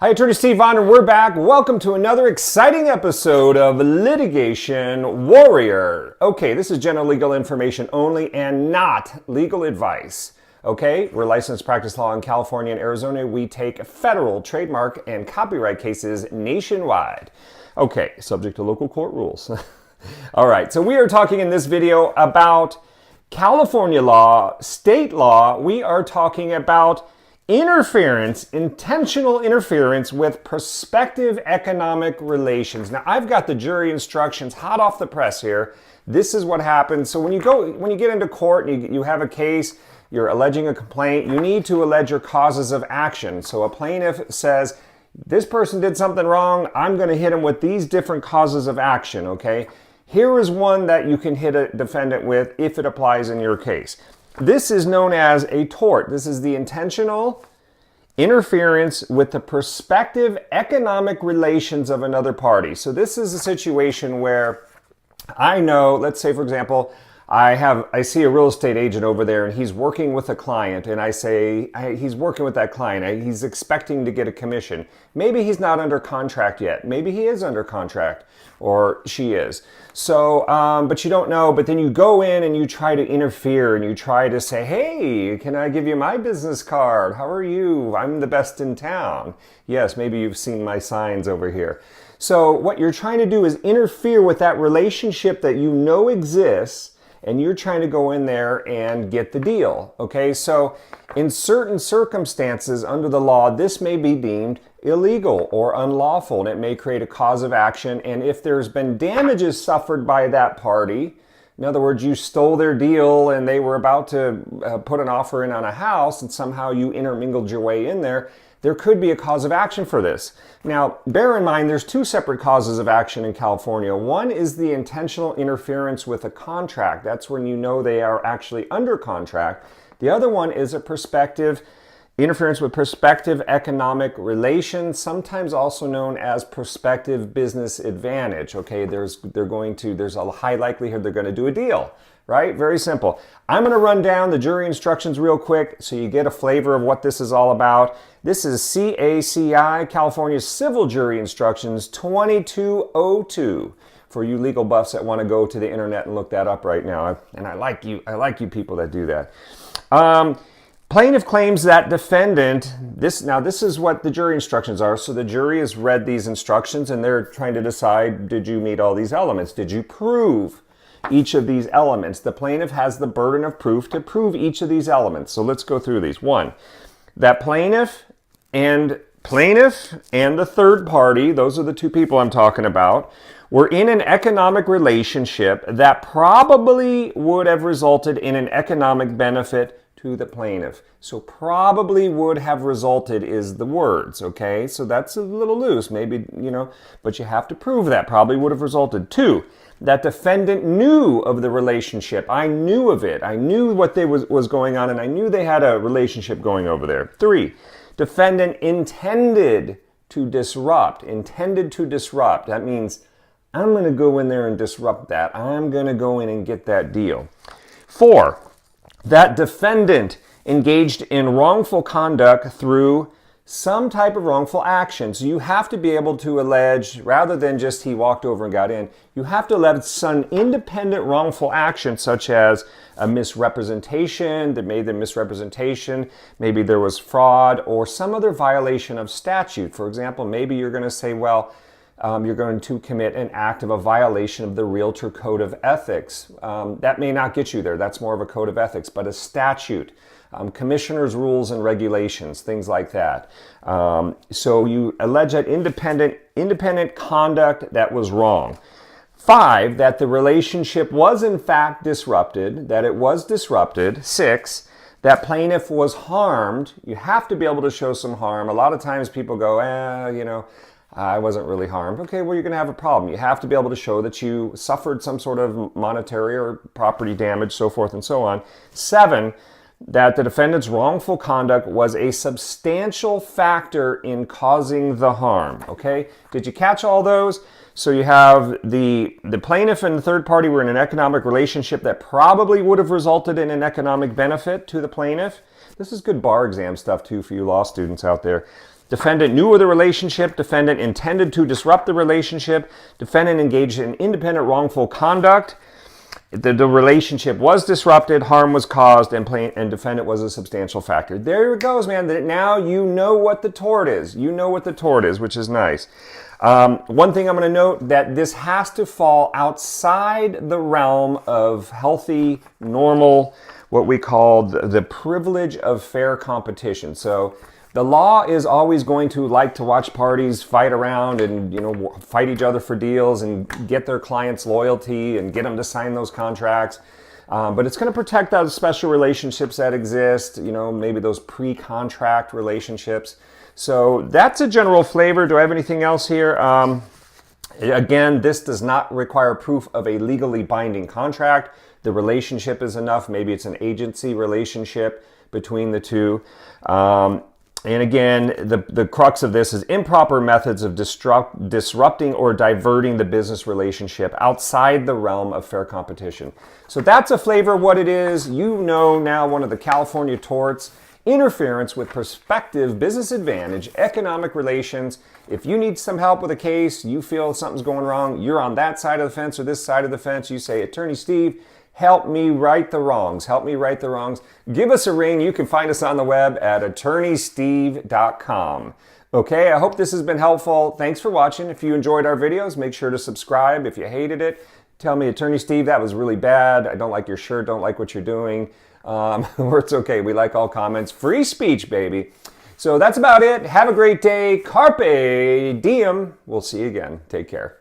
Hi, Attorney Steve Vaughn, and we're back. Welcome to another exciting episode of Litigation Warrior. Okay, this is general legal information only and not legal advice. Okay, we're licensed practice law in California and Arizona. We take federal, trademark, and copyright cases nationwide. Okay, subject to local court rules. All right, so we are talking in this video about California law, state law. We are talking about interference, intentional interference with prospective economic relations. Now, I've got the jury instructions hot off the press here. This is what happens. So when you get into court and you have a case, you're alleging a complaint, you need to allege your causes of action. So a plaintiff says, this person did something wrong, I'm going to hit him with these different causes of action, okay? Here is one that you can hit a defendant with if it applies in your case. This is known as a tort. This is the intentional interference with the prospective economic relations of another party. So this is a situation where I know, let's say for example, I see a real estate agent over there and he's working with a client, and I say he's working with that client. He's expecting to get a commission. Maybe he's not under contract yet. Maybe he is under contract, or she is. So, but you don't know. But then you go in and you try to interfere and you try to say, hey, can I give you my business card? How are you? I'm the best in town. Yes, maybe you've seen my signs over here. So what you're trying to do is interfere with that relationship that you know exists, and you're trying to go in there and get the deal, okay? So in certain circumstances under the law, this may be deemed illegal or unlawful, and it may create a cause of action. And if there's been damages suffered by that party, in other words, you stole their deal and they were about to put an offer in on a house and somehow you intermingled your way in there, there could be a cause of action for this. Now, bear in mind, there's two separate causes of action in California. One is the intentional interference with a contract. That's when you know they are actually under contract. The other one is a prospective interference with prospective economic relations, sometimes also known as prospective business advantage. Okay, there's a high likelihood they're going to do a deal. Right? Very simple. I'm going to run down the jury instructions real quick so you get a flavor of what this is all about. This is CACI, California Civil Jury Instructions 2202, for you legal buffs that want to go to the internet and look that up right now. And I like you people that do that. Plaintiff claims that defendant, this is what the jury instructions are. So the jury has read these instructions and they're trying to decide, did you meet all these elements? Did you prove each of these elements? The plaintiff has the burden of proof to prove each of these elements. So let's go through these. One, that plaintiff and the third party, those are the two people I'm talking about, were in an economic relationship that probably would have resulted in an economic benefit to the plaintiff. So probably would have resulted is the words, okay? So that's a little loose, maybe, but you have to prove that probably would have resulted. Two, that defendant knew of the relationship. I knew of it. I knew what was going on, and I knew they had a relationship going over there. Three, defendant intended to disrupt. That means I'm going to go in there and disrupt that. I'm going to go in and get that deal. Four, that defendant engaged in wrongful conduct through some type of wrongful action. So you have to be able to allege, rather than just he walked over and got in, you have to allege some independent wrongful action, such as a misrepresentation that made the misrepresentation, maybe there was fraud, or some other violation of statute. For example, maybe you're going to say, well, you're going to commit an act of a violation of the Realtor Code of Ethics. That may not get you there. That's more of a code of ethics, but a statute. Commissioner's rules and regulations, things like that. So you allege that independent conduct that was wrong. Five, that the relationship was in fact disrupted, that it was disrupted. Six, that plaintiff was harmed. You have to be able to show some harm. A lot of times people go, I wasn't really harmed. Okay, well, you're going to have a problem. You have to be able to show that you suffered some sort of monetary or property damage, so forth and so on. Seven, that the defendant's wrongful conduct was a substantial factor in causing the harm. Okay, did you catch all those? So you have the plaintiff and the third party were in an economic relationship that probably would have resulted in an economic benefit to the plaintiff. This is good bar exam stuff too for you law students out there. Defendant knew of the relationship. Defendant intended to disrupt the relationship. Defendant engaged in independent wrongful conduct. The relationship was disrupted, harm was caused, and defendant was a substantial factor. There it goes, man. Now you know what the tort is. You know what the tort is, which is nice. One thing I'm going to note, that this has to fall outside the realm of healthy, normal, what we call the privilege of fair competition. So the law is always going to like to watch parties fight around and, you know, fight each other for deals and get their clients' loyalty and get them to sign those contracts. But it's going to protect those special relationships that exist, you know, maybe those pre-contract relationships. So that's a general flavor. Do I have anything else here? Again, this does not require proof of a legally binding contract. The relationship is enough. Maybe it's an agency relationship between the two. And again, the crux of this is improper methods of disrupting or diverting the business relationship outside the realm of fair competition. So that's a flavor of what it is. You know now one of the California torts, interference with prospective business advantage, economic relations. If you need some help with a case, you feel something's going wrong, you're on that side of the fence or this side of the fence, you say, Attorney Steve, help me right the wrongs. Help me right the wrongs. Give us a ring. You can find us on the web at attorneysteve.com. Okay, I hope this has been helpful. Thanks for watching. If you enjoyed our videos, make sure to subscribe. If you hated it, tell me, Attorney Steve, that was really bad. I don't like your shirt. Don't like what you're doing. It's okay. We like all comments. Free speech, baby. So that's about it. Have a great day. Carpe diem. We'll see you again. Take care.